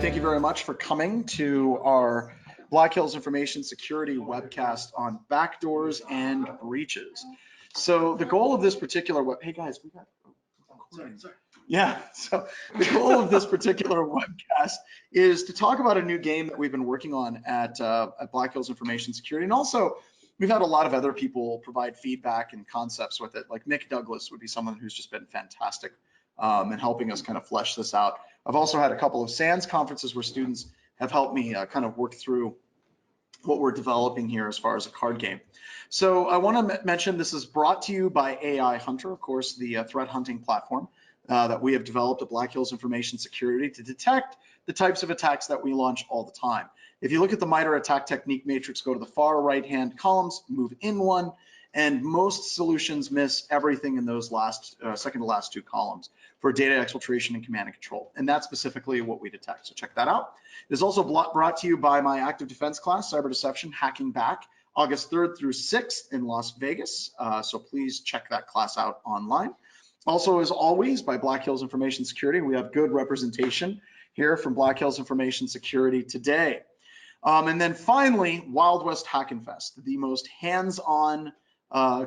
thank you very much for coming to our Black Hills Information Security webcast on backdoors and breaches. So the goal of this particular hey guys, we got sorry. Yeah, so the goal of this particular webcast is to talk about a new game that we've been working on at Black Hills Information Security, and also we've had a lot of other people provide feedback and concepts with it. Like Nick Douglas would be someone who's just been fantastic in helping us kind of flesh this out. I've also had a couple of SANS conferences where students have helped me kind of work through what we're developing here as far as a card game. So I want to mention this is brought to you by AI Hunter, of course, the threat hunting platform that we have developed at Black Hills Information Security to detect the types of attacks that we launch all the time. If you look at the MITRE attack technique matrix, go to the far right-hand columns, move in one, and most solutions miss everything in those last second to last two columns for data exfiltration and command and control. And that's specifically what we detect. So check that out. It is also brought to you by my active defense class, Cyber Deception Hacking Back, August 3rd through 6th in Las Vegas. So please check that class out online. Also, as always, by Black Hills Information Security, we have good representation here from Black Hills Information Security today. And then finally, Wild West Hack and Fest, the most hands-on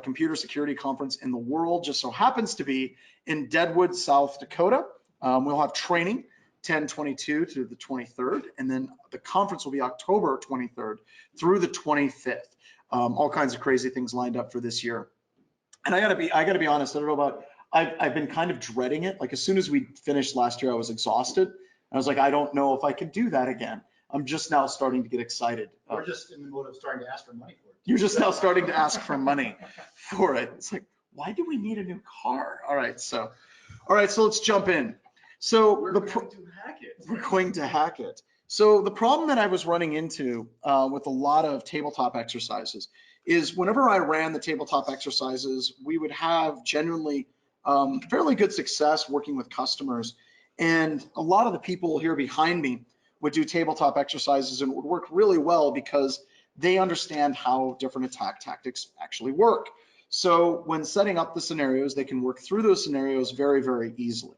computer security conference in the world, just so happens to be in Deadwood, South Dakota. We'll have training 10/22 to the 23rd, and then the conference will be October 23rd through the 25th. All kinds of crazy things lined up for this year. And I gotta be honest, I don't know about, I've been kind of dreading it. Like as soon as we finished last year, I was exhausted. I was like, I don't know if I could do that again. I'm just now starting to get excited. We're just in the mode of starting to ask for money for it. You're just now starting to ask for money for it. It's like, why do we need a new car? All right, so let's jump in. So we're going to hack it. So the problem that I was running into with a lot of tabletop exercises is whenever I ran the tabletop exercises, we would have genuinely fairly good success working with customers. And a lot of the people here behind me would do tabletop exercises and it would work really well because they understand how different attack tactics actually work. So when setting up the scenarios, they can work through those scenarios very, very easily.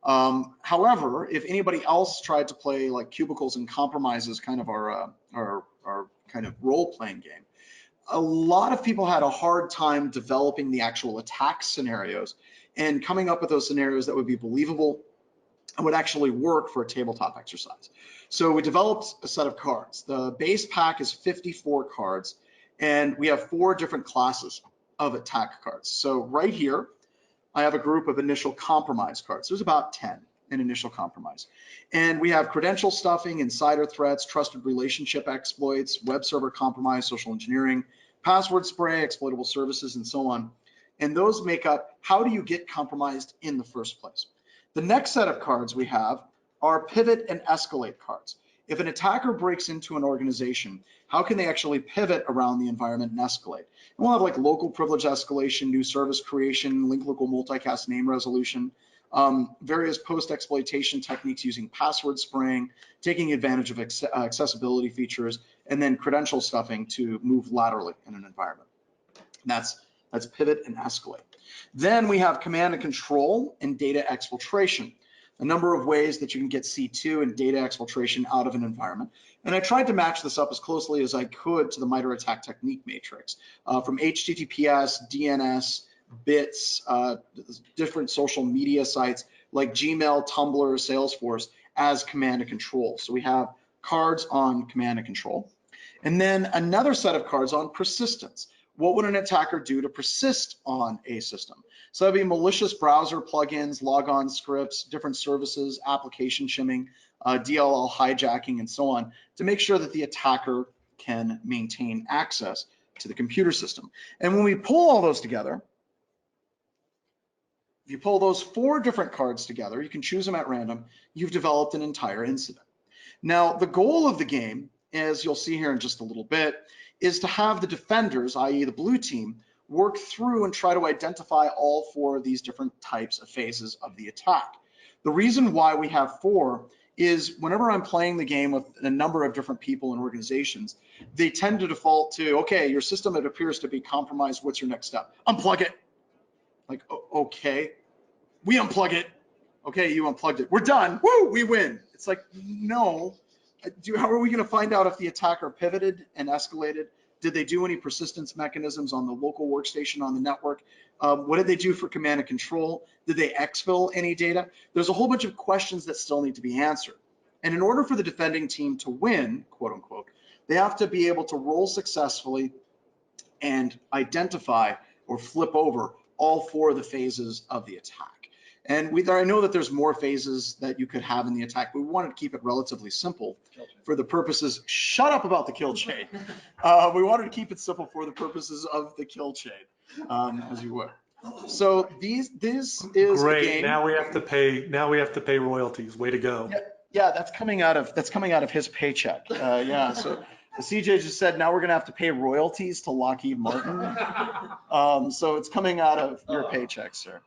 However, if anybody else tried to play like Cubicles and Compromises, kind of our kind of role-playing game, a lot of people had a hard time developing the actual attack scenarios and coming up with those scenarios that would be believable and would actually work for a tabletop exercise. So we developed a set of cards. The base pack is 54 cards, and we have 4 different classes of attack cards. So right here, I have a group of initial compromise cards. There's about 10 in initial compromise. And we have credential stuffing, insider threats, trusted relationship exploits, web server compromise, social engineering, password spray, exploitable services, and so on. And those make up how do you get compromised in the first place. The next set of cards we have are pivot and escalate cards. If an attacker breaks into an organization, how can they actually pivot around the environment and escalate? And we'll have like local privilege escalation, new service creation, link local multicast name resolution, various post-exploitation techniques using password spraying, taking advantage of accessibility features, and then credential stuffing to move laterally in an environment. And that's pivot and escalate. Then we have command and control and data exfiltration, a number of ways that you can get C2 and data exfiltration out of an environment. And I tried to match this up as closely as I could to the MITRE attack technique matrix, from HTTPS, DNS, bits, different social media sites like Gmail, Tumblr, Salesforce as command and control. So we have cards on command and control. And then another set of cards on persistence. What would an attacker do to persist on a system? So that'd be malicious browser plugins, logon scripts, different services, application shimming, DLL hijacking, and so on, to make sure that the attacker can maintain access to the computer system. And when we pull all those together, if you pull those 4 different cards together, you can choose them at random, you've developed an entire incident. Now, the goal of the game, as you'll see here in just a little bit, is to have the defenders, i.e. the blue team, work through and try to identify all 4 of these different types of phases of the attack. The reason why we have 4 is whenever I'm playing the game with a number of different people and organizations, they tend to default to, okay, your system, it appears to be compromised, what's your next step? Unplug it. Like, okay, we unplug it. Okay, you unplugged it. We're done. Woo, we win. It's like, no. How are we going to find out if the attacker pivoted and escalated? Did they do any persistence mechanisms on the local workstation on the network? What did they do for command and control? Did they exfil any data? There's a whole bunch of questions that still need to be answered. And in order for the defending team to win, quote unquote, they have to be able to roll successfully and identify or flip over all 4 of the phases of the attack. And I know that there's more phases that you could have in the attack, but we wanted to keep it relatively simple for the purposes, shut up about the kill chain. We wanted to keep it simple for the purposes of the kill chain, as you would. So this is great. A game. Now we have to pay. Now we have to pay royalties. Way to go. Yeah, that's coming out of his paycheck. Yeah, so CJ just said now we're gonna have to pay royalties to Lockheed Martin. So it's coming out of your paycheck, sir.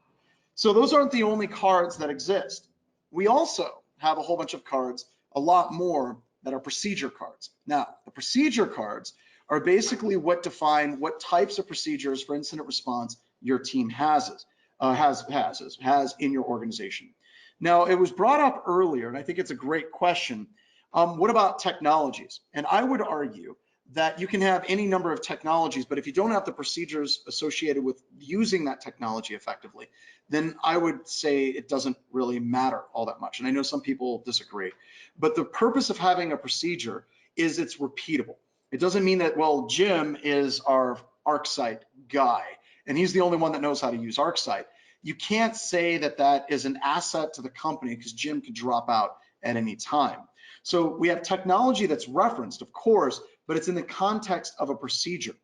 So those aren't the only cards that exist. We also have a whole bunch of cards, a lot more, that are procedure cards. Now, the procedure cards are basically what define what types of procedures for incident response your team has in your organization. Now, it was brought up earlier, and I think it's a great question. What about technologies? And I would argue that you can have any number of technologies, but if you don't have the procedures associated with using that technology effectively, then I would say it doesn't really matter all that much. And I know some people disagree, but the purpose of having a procedure is it's repeatable. It doesn't mean that, well, Jim is our ArcSight guy, and he's the only one that knows how to use ArcSight. You can't say that that is an asset to the company because Jim could drop out at any time. So we have technology that's referenced, of course, but it's in the context of a procedure.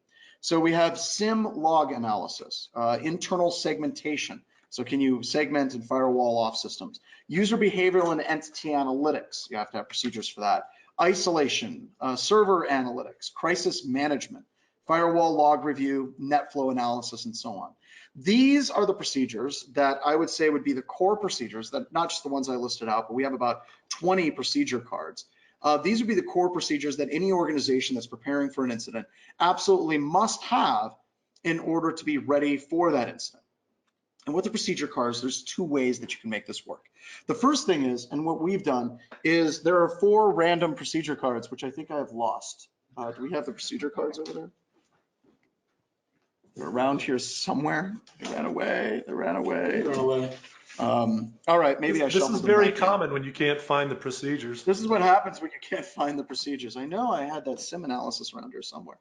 So we have SIM log analysis, internal segmentation. So can you segment and firewall off systems? User behavioral and entity analytics. You have to have procedures for that. Isolation, server analytics, crisis management, firewall log review, net flow analysis, and so on. These are the procedures that I would say would be the core procedures, that not just the ones I listed out, but we have about 20 procedure cards. These would be the core procedures that any organization that's preparing for an incident absolutely must have in order to be ready for that incident. And with the procedure cards, there's 2 ways that you can make this work. The first thing is, and what we've done, is there are 4 random procedure cards, which I think I have lost. Do we have the procedure cards over there? They're around here somewhere. They ran away. They ran away. All right, maybe I shuffled them. This is very back common when you can't find the procedures. This is what happens when you can't find the procedures. I know I had that SIM analysis around here somewhere.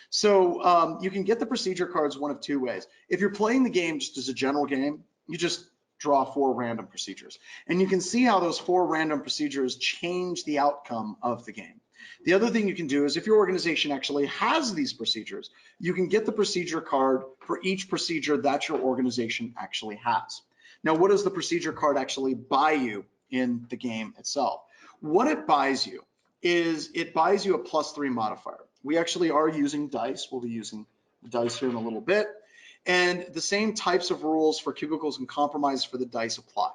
So you can get the procedure cards one of 2 ways. If you're playing the game just as a general game, you just draw 4 random procedures. And you can see how those 4 random procedures change the outcome of the game. The other thing you can do is if your organization actually has these procedures, you can get the procedure card for each procedure that your organization actually has. Now, what does the procedure card actually buy you in the game itself? What it buys you is it buys you a +3 modifier. We actually are using dice. We'll be using the dice here in a little bit. And the same types of rules for cubicles and compromise for the dice apply.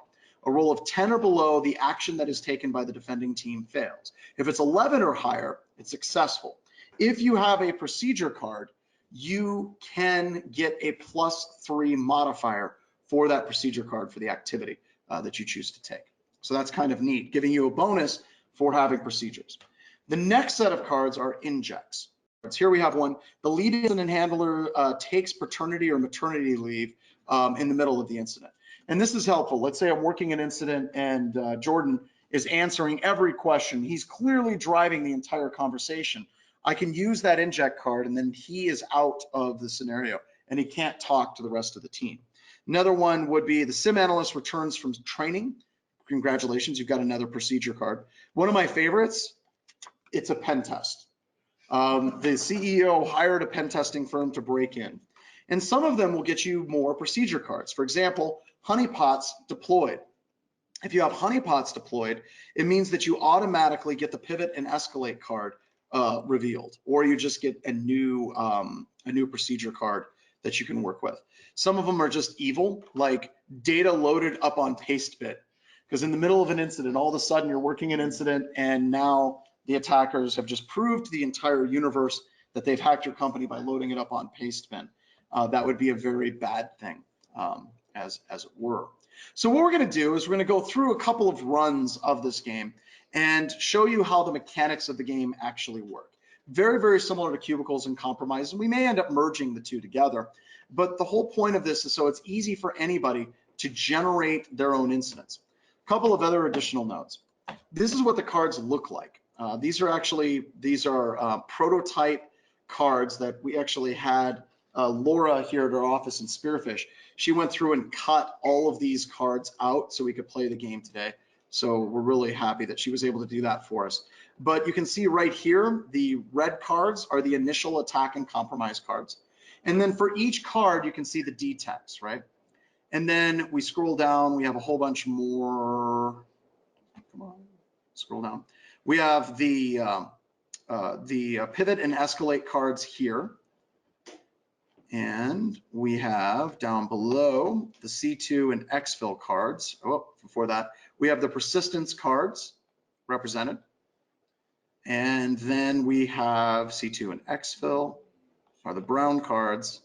A roll of 10 or below, the action that is taken by the defending team fails. If it's 11 or higher, it's successful. If you have a procedure card, you can get a +3 modifier for that procedure card for the activity that you choose to take. So that's kind of neat, giving you a bonus for having procedures. The next set of cards are injects. Here we have one. The lead incident handler takes paternity or maternity leave in the middle of the incident. And this is helpful. Let's say I'm working an incident and Jordan is answering every question. He's clearly driving the entire conversation. I can use that inject card and then he is out of the scenario and he can't talk to the rest of the team. Another one would be the SIM analyst returns from training. Congratulations, you've got another procedure card. One of my favorites, it's a pen test. The CEO hired a pen testing firm to break in. And some of them will get you more procedure cards. For example, honeypots deployed. If you have honeypots deployed, it means that you automatically get the pivot and escalate card revealed, or you just get a new procedure card that you can work with. Some of them are just evil, like data loaded up on paste bit. Because in the middle of an incident, all of a sudden you're working an incident and now the attackers have just proved to the entire universe that they've hacked your company by loading it up on pastebin. That would be a very bad thing, as it were. So what we're going to do is we're going to go through a couple of runs of this game, and show you how the mechanics of the game actually work. Very, very similar to cubicles and compromise, and we may end up merging the two together. But the whole point of this is so it's easy for anybody to generate their own incidents. A couple of other additional notes. This is what the cards look like. These are prototype cards that we actually had Laura here at our office in Spearfish. She went through and cut all of these cards out so we could play the game today. So we're really happy that she was able to do that for us. But you can see right here, the red cards are the initial attack and compromise cards. And then for each card, you can see the D-text, right? And then we scroll down, we have a whole bunch more. Come on, scroll down. We have the pivot and escalate cards here. And we have down below the C2 and exfil cards. Oh, before that, we have the persistence cards represented. And then we have C2 and exfil are the brown cards.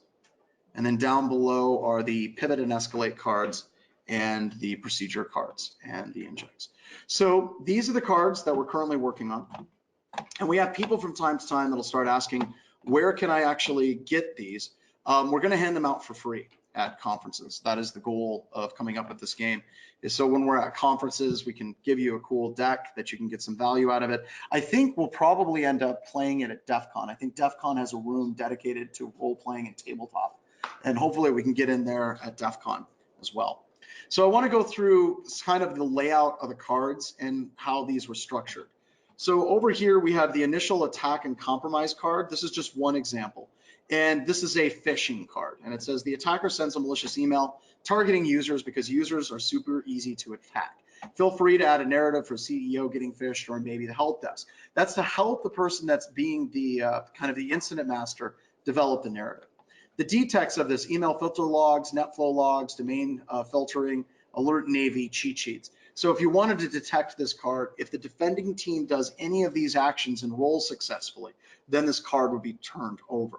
And then down below are the pivot and escalate cards and the procedure cards and the injects. So these are the cards that we're currently working on. And we have people from time to time that'll start asking, where can I actually get these? We're going to hand them out for free at conferences. That is the goal of coming up with this game, is so when we're at conferences, we can give you a cool deck that you can get some value out of it. I think we'll probably end up playing it at DEF CON. I think DEF CON has a room dedicated to role playing and tabletop, and hopefully we can get in there at DEF CON as well. So I want to go through kind of the layout of the cards and how these were structured. So over here, we have the initial attack and compromise card. This is just one example. And this is a phishing card. And it says the attacker sends a malicious email targeting users because users are super easy to attack. Feel free to add a narrative for CEO getting phished or maybe the help desk. That's to help the person that's being the kind of the incident master develop the narrative. The D-text of this: email filter logs, NetFlow logs, domain filtering, alert Navy, cheat sheets. So if you wanted to detect this card, if the defending team does any of these actions and rolls successfully, then this card would be turned over.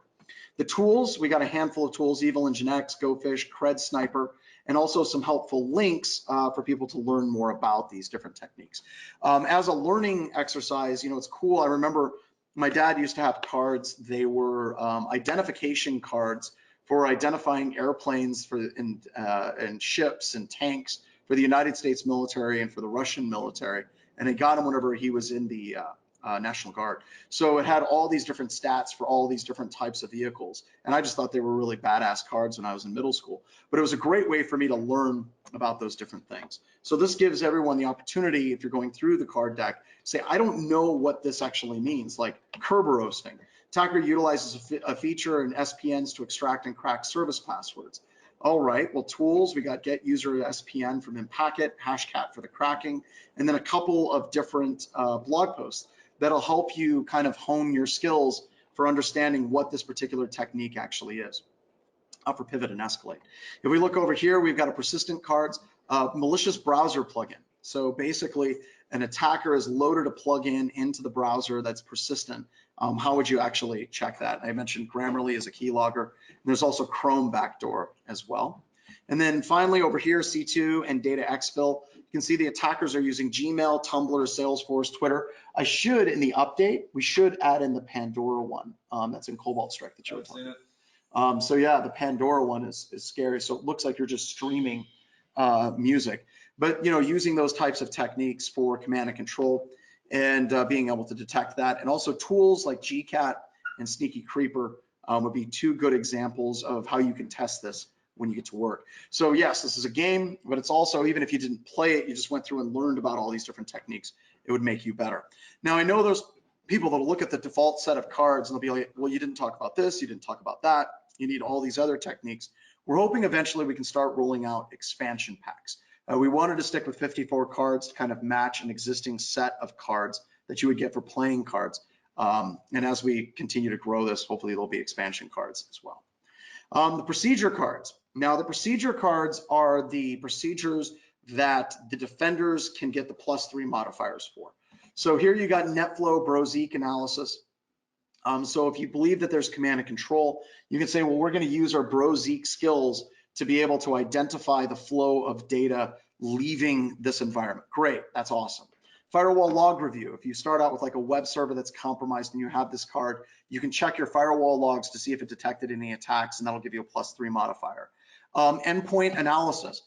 The tools, we got a handful of tools: Evil, Injects, GoFish, Cred Sniper, and also some helpful links for people to learn more about these different techniques. As a learning exercise, you know, it's cool. I remember my dad used to have cards. They were identification cards for identifying airplanes and ships and tanks for the United States military and for the Russian military. And he got them whenever he was in the National Guard. So it had all these different stats for all these different types of vehicles. And I just thought they were really badass cards when I was in middle school. But it was a great way for me to learn about those different things. So this gives everyone the opportunity, if you're going through the card deck, say, I don't know what this actually means, like Kerber roasting. Attacker utilizes a feature in SPNs to extract and crack service passwords. All right, well, tools, we got get user SPN from Impacket, Hashcat for the cracking, and then a couple of different blog posts that'll help you kind of hone your skills for understanding what this particular technique actually is for pivot and escalate. If we look over here, we've got a persistent cards, malicious browser plugin. So basically, an attacker has loaded a plugin into the browser that's persistent. How would you actually check that? I mentioned Grammarly as a keylogger. And there's also Chrome backdoor as well. And then finally over here, C2 and data exfil. You can see the attackers are using Gmail, Tumblr, Salesforce, Twitter. I should, in the update, we should add in the Pandora one that's in Cobalt Strike that you were talking about. So yeah, the Pandora one is scary. So it looks like you're just streaming music. But you know, using those types of techniques for command and control and being able to detect that. And also tools like GCAT and Sneaky Creeper would be two good examples of how you can test this when you get to work. So yes, this is a game, but it's also, even if you didn't play it, you just went through and learned about all these different techniques, it would make you better. Now, I know there's people that'll look at the default set of cards and they'll be like, well, you didn't talk about this, you didn't talk about that, you need all these other techniques. We're hoping eventually we can start rolling out expansion packs. We wanted to stick with 54 cards to kind of match an existing set of cards that you would get for playing cards. And as we continue to grow this, hopefully there'll be expansion cards as well. The procedure cards. Now, the procedure cards are the procedures that the defenders can get the +3 modifiers for. So here you got NetFlow, Brozeek analysis. So if you believe that there's command and control, you can say, well, we're going to use our Brozeek skills to be able to identify the flow of data leaving this environment. Great, that's awesome. Firewall log review. If you start out with like a web server that's compromised and you have this card, you can check your firewall logs to see if it detected any attacks, and that'll give you a +3 modifier. Endpoint analysis.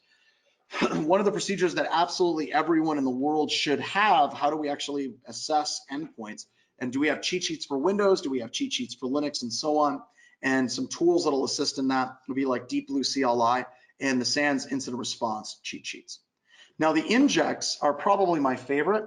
One of the procedures that absolutely everyone in the world should have. How do we actually assess endpoints? And do we have cheat sheets for Windows? Do we have cheat sheets for Linux and so on? And some tools that'll assist in that would be like Deep Blue CLI and the SANS incident response cheat sheets. Now the injects are probably my favorite.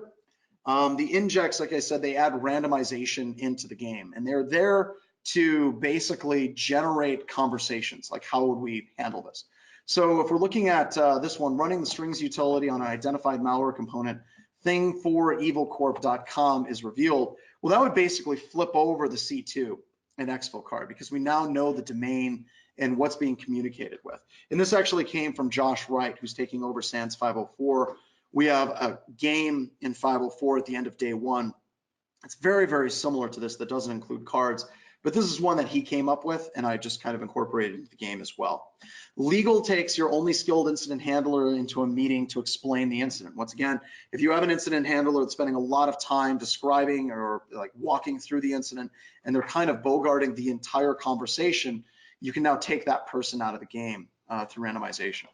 The injects, like I said, they add randomization into the game, and they're there to basically generate conversations, like how would we handle this? So if we're looking at this one, running the strings utility on an identified malware component, thing4evilcorp.com is revealed. Well, that would basically flip over the C2 and exfil card because we now know the domain and what's being communicated with. And this actually came from Josh Wright, who's taking over SANS 504. We have a game in 504 at the end of day 1. It's very, very similar to this that doesn't include cards, but this is one that he came up with, and I just kind of incorporated into the game as well. Legal takes your only skilled incident handler into a meeting to explain the incident. Once again, if you have an incident handler that's spending a lot of time describing or like walking through the incident, and they're kind of bogarting the entire conversation, you can now take that person out of the game through randomization.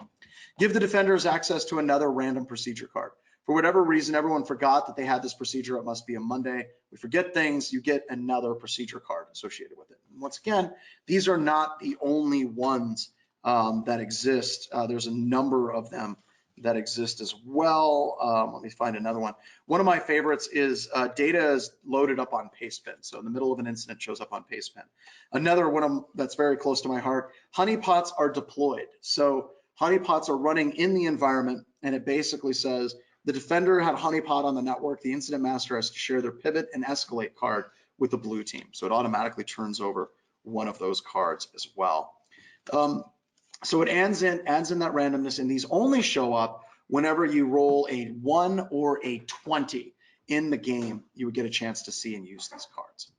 Give the defenders access to another random procedure card. For whatever reason, everyone forgot that they had this procedure. It must be a Monday. We forget things, you get another procedure card associated with it. And once again, these are not the only ones that exist. There's a number of them that exist as well. Let me find another one. One of my favorites is data is loaded up on Pastebin. So in the middle of an incident shows up on Pastebin. Another one that's very close to my heart, honeypots are deployed. So honeypots are running in the environment, and it basically says the defender had a honeypot on the network. The incident master has to share their pivot and escalate card with the blue team. So it automatically turns over one of those cards as well. So it adds in that randomness, and these only show up whenever you roll a 1 or a 20 in the game. You would get a chance to see and use these cards.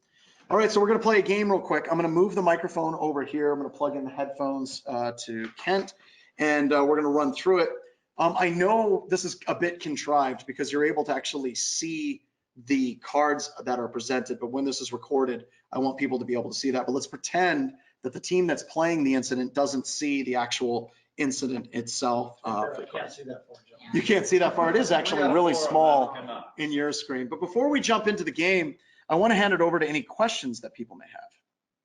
All right, so we're gonna play a game real quick. I'm gonna move the microphone over here. I'm gonna plug in the headphones to Kent, and we're gonna run through it. I know this is a bit contrived because you're able to actually see the cards that are presented, but when this is recorded, I want people to be able to see that. But let's pretend that the team that's playing the incident doesn't see the actual incident itself. Can't see that far, John. You can't see that far. It is actually really small in your screen. But before we jump into the game, I want to hand it over to any questions that people may have.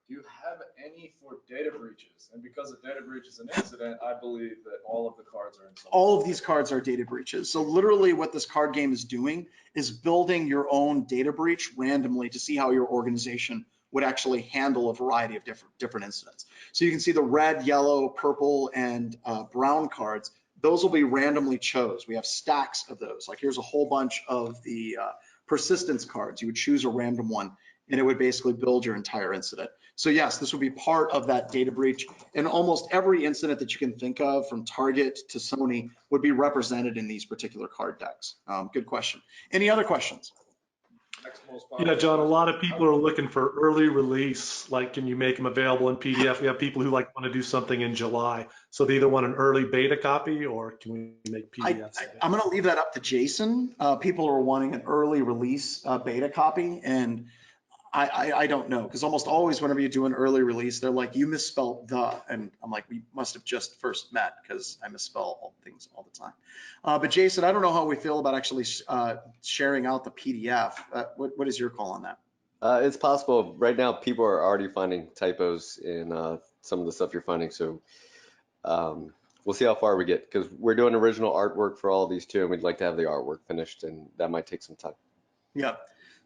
Do you have any for data breaches? And because a data breach is an incident, I believe that all of the cards are in some. All of these cards are data breaches. So literally what this card game is doing is building your own data breach randomly to see how your organization would actually handle a variety of different incidents. So you can see the red, yellow, purple, and brown cards. Those will be randomly chose. We have stacks of those. Like here's a whole bunch of the persistence cards. You would choose a random one, and it would basically build your entire incident. So yes, this would be part of that data breach, and almost every incident that you can think of from Target to Sony would be represented in these particular card decks. Good question. Any other questions? Yeah, John, a lot of people are looking for early release. Like, can you make them available in PDF? We have people who like want to do something in July. So they either want an early beta copy or can we make PDFs? I'm going to leave that up to Jason. People are wanting an early release beta copy, and I don't know, because almost always whenever you do an early release, they're like, you misspelled the, and I'm like, we must have just first met because I misspell all things all the time. But Jason, I don't know how we feel about actually sharing out the PDF. What is your call on that? It's possible. Right now, people are already finding typos in some of the stuff you're finding. So we'll see how far we get, because we're doing original artwork for all of these too, and we'd like to have the artwork finished, and that might take some time. Yeah.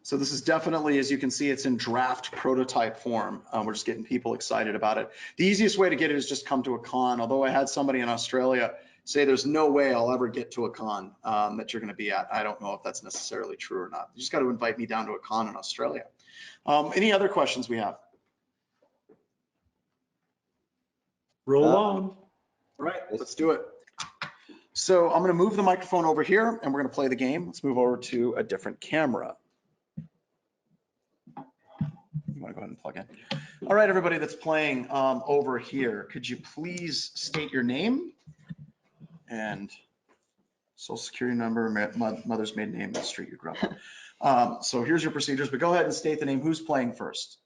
So this is definitely, as you can see, it's in draft prototype form. We're just getting people excited about it. The easiest way to get it is just come to a con. Although I had somebody in Australia say there's no way I'll ever get to a con that you're going to be at. I don't know if that's necessarily true or not. You just got to invite me down to a con in Australia. Any other questions we have? Roll on. All right, let's do it. So I'm going to move the microphone over here, and we're going to play the game. Let's move over to a different camera. You want to go ahead and plug in. All right, everybody that's playing over here, could you please state your name and social security number, mother's maiden name, the street you grew up on. So here's your procedures, but go ahead and state the name. Who's playing first?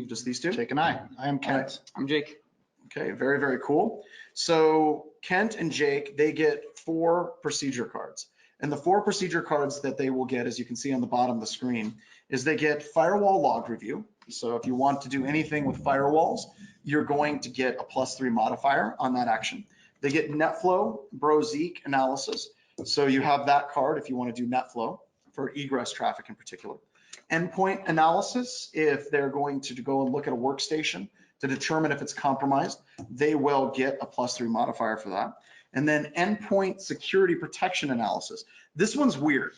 Just these two? Jake and I am Kent. I'm Jake. Okay, very, very cool. So Kent and Jake, they get 4 procedure cards. And the 4 procedure cards that they will get, as you can see on the bottom of the screen, is they get firewall log review. So if you want to do anything with firewalls, you're going to get a +3 modifier on that action. They get NetFlow Brozeek analysis. So you have that card if you want to do NetFlow for egress traffic in particular. Endpoint analysis, if they're going to go and look at a workstation to determine if it's compromised, they will get a +3 modifier for that. And then endpoint security protection analysis. This one's weird.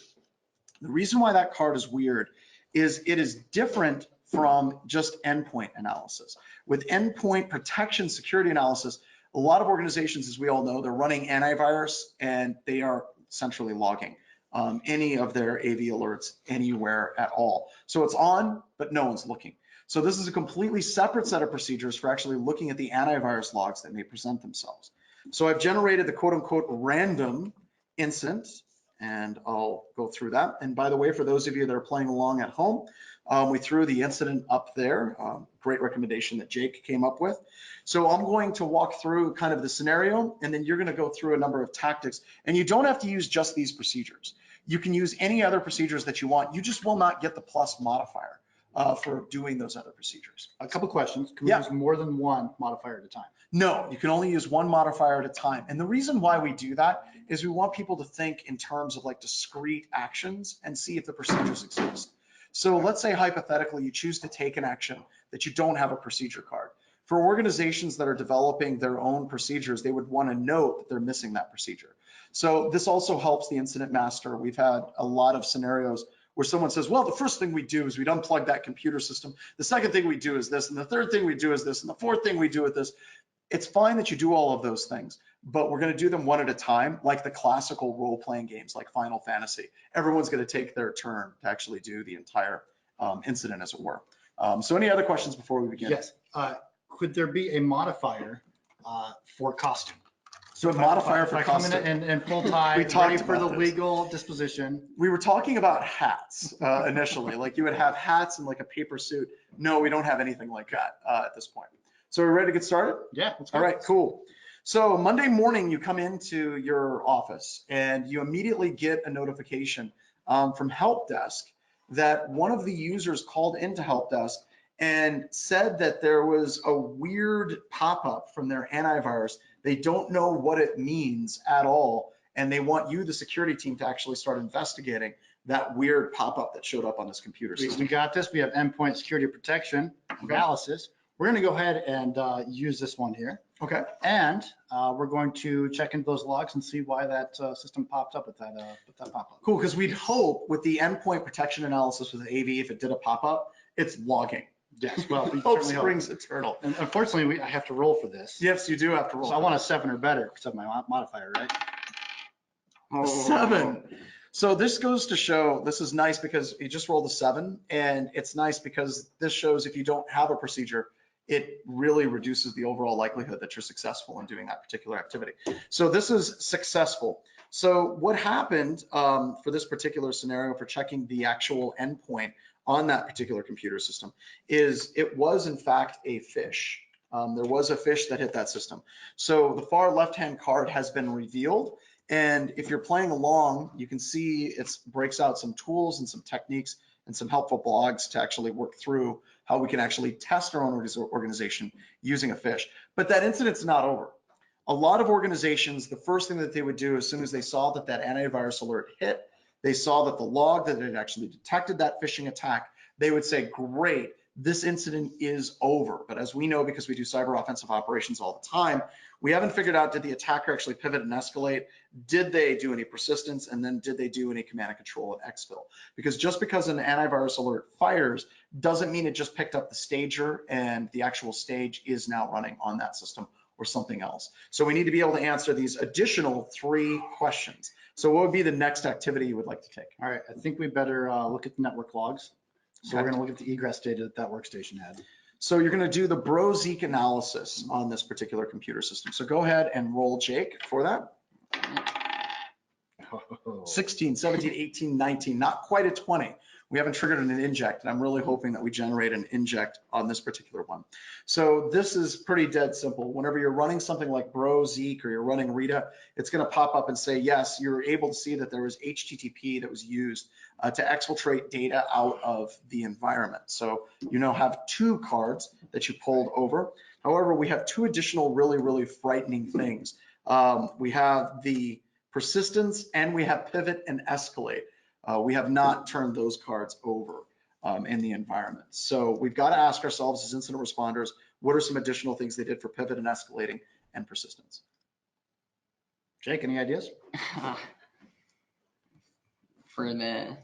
The reason why that card is weird is it is different from just endpoint analysis. With endpoint protection security analysis, a lot of organizations, as we all know, they're running antivirus and they are centrally logging any of their AV alerts anywhere at all. So it's on, but no one's looking. So this is a completely separate set of procedures for actually looking at the antivirus logs that may present themselves. So I've generated the quote unquote random incident, and I'll go through that. And by the way, for those of you that are playing along at home, we threw the incident up there. Great recommendation that Jake came up with. So I'm going to walk through kind of the scenario, and then you're going to go through a number of tactics. And you don't have to use just these procedures. You can use any other procedures that you want. You just will not get the plus modifier for doing those other procedures. A couple questions. Can we use more than one modifier at a time? No, you can only use one modifier at a time. And the reason why we do that is we want people to think in terms of like discrete actions and see if the procedures exist. So let's say hypothetically you choose to take an action that you don't have a procedure card. For organizations that are developing their own procedures, they would want to note that they're missing that procedure. So this also helps the incident master. We've had a lot of scenarios where someone says, well, the first thing we do is we'd unplug that computer system. The second thing we do is this, and the third thing we do is this, and the fourth thing we do is this. It's fine that you do all of those things, but we're going to do them one at a time, like the classical role-playing games like Final Fantasy. Everyone's going to take their turn to actually do the entire incident, as it were. So any other questions before we begin? Yes. Could there be a modifier for costume? So a modifier for costume. costume. Come in full time, ready for the legal disposition. We were talking about hats initially, like you would have hats and like a paper suit. No, we don't have anything like that at this point. So we're ready to get started? Yeah. Let's go. All right, cool. So Monday morning, you come into your office and you immediately get a notification from help desk that one of the users called into help desk and said that there was a weird pop-up from their antivirus. They don't know what it means at all, and they want you, the security team, to actually start investigating that weird pop-up that showed up on this computer system. We got this. We have endpoint security protection analysis. We're going to go ahead and use this one here. Okay. And we're going to check into those logs and see why that system popped up with that pop-up. Cool, because we'd hope with the endpoint protection analysis with AV, if it did a pop-up, it's logging. Yes, well, we Hope certainly springs hope. eternal. And unfortunately, I have to roll for this. Yes, you do have to roll. So I want a 7 or better because of my modifier, right? A 7. So this goes to show, this is nice because you just rolled a 7, and it's nice because this shows if you don't have a procedure, it really reduces the overall likelihood that you're successful in doing that particular activity. So this is successful. So what happened for this particular scenario for checking the actual endpoint on that particular computer system is it was in fact a phish. There was a phish that hit that system. So the far left-hand card has been revealed. And if you're playing along, you can see it breaks out some tools and some techniques and some helpful blogs to actually work through how we can actually test our own organization using a phish. But that incident's not over. A lot of organizations, the first thing that they would do as soon as they saw that that antivirus alert hit, they saw that the log that had actually detected that phishing attack, they would say, great, this incident is over. But as we know, because we do cyber offensive operations all the time, we haven't figured out, did the attacker actually pivot and escalate? Did they do any persistence? And then did they do any command and control and exfil? Because just because an antivirus alert fires doesn't mean it just picked up the stager and the actual stage is now running on that system or something else. So we need to be able to answer these additional 3 questions. So what would be the next activity you would like to take? All right, I think we better look at the network logs. So we're going to look at the egress data that that workstation had. So you're going to do the Brozeek analysis on this particular computer system. So go ahead and roll Jake for that. 16, 17, 18, 19, not quite at 20. We haven't triggered an inject, and I'm really hoping that we generate an inject on this particular one. So this is pretty dead simple. Whenever you're running something like Bro, Zeek, or you're running Rita, it's going to pop up and say, yes, you're able to see that there was HTTP that was used to exfiltrate data out of the environment. So you now have 2 cards that you pulled over. However, we have 2 additional really frightening things. We have the persistence and we have pivot and escalate. We have not turned those cards over in the environment. So we've got to ask ourselves as incident responders, what are some additional things they did for pivot and escalating and persistence? Jake, any ideas? For the,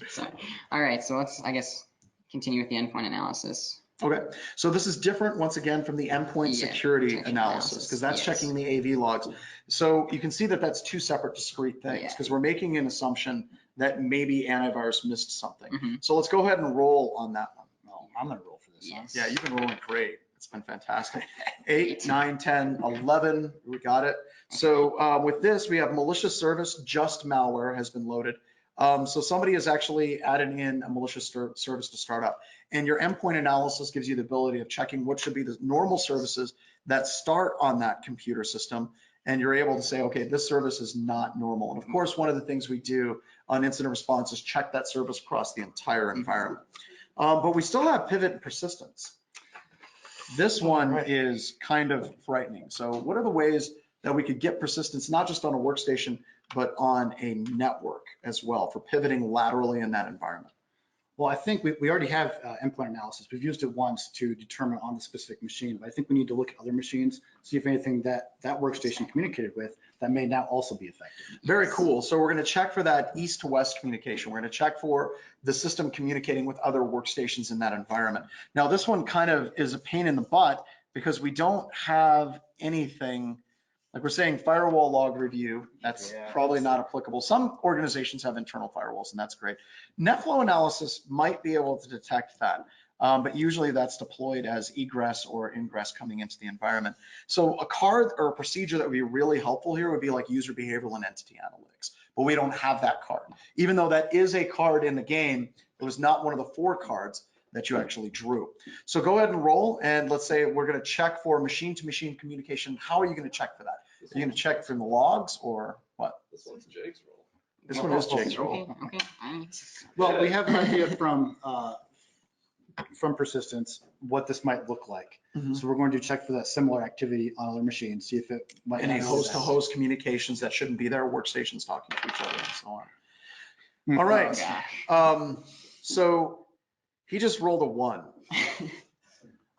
sorry. All right, so let's, I guess, continue with the endpoint analysis. Okay, so this is different once again from the endpoint security analysis, because that's checking the AV logs. So you can see that that's 2 separate discrete things, because we're making an assumption that maybe antivirus missed something. So let's go ahead and roll on that one. No, I'm gonna roll for this one. Yeah, you've been rolling great. It's been fantastic. 8, 9, 10, 11, we got it. So with this, we have malicious service, just malware has been loaded. So somebody has actually added in a malicious service to start up. And your endpoint analysis gives you the ability of checking what should be the normal services that start on that computer system. And you're able to say, okay, this service is not normal. And of course, one of the things we do on incident response is check that service across the entire environment. But we still have pivot and persistence. This one is kind of frightening. So what are the ways that we could get persistence, not just on a workstation, but on a network as well for pivoting laterally in that environment? Well, I think we already have endpoint analysis. We've used it once to determine on the specific machine, but I think we need to look at other machines, see if anything that workstation communicated with that may now also be affected. Very cool. So we're going to check for that east to west communication. We're going to check for the system communicating with other workstations in that environment. Now, this one kind of is a pain in the butt because we don't have anything. Like we're saying firewall log review, that's probably not applicable. Some organizations have internal firewalls and that's great. NetFlow analysis might be able to detect that, but usually that's deployed as egress or ingress coming into the environment. So a card or a procedure that would be really helpful here would be like user behavioral and entity analytics, but we don't have that card. Even though that is a card in the game, it was not one of the 4 cards that you actually drew. So go ahead and roll, and let's say we're going to check for machine-to-machine communication. How are you going to check for that? Are you going to check from the logs or what? This one's Jake's roll. This one is Jake's roll. Okay. Well, we have an idea from persistence what this might look like. So we're going to check for that similar activity on other machines, see if it might. Any host-to-host communications that shouldn't be there, workstations talking to each other and so on. All right. So he just rolled a 1.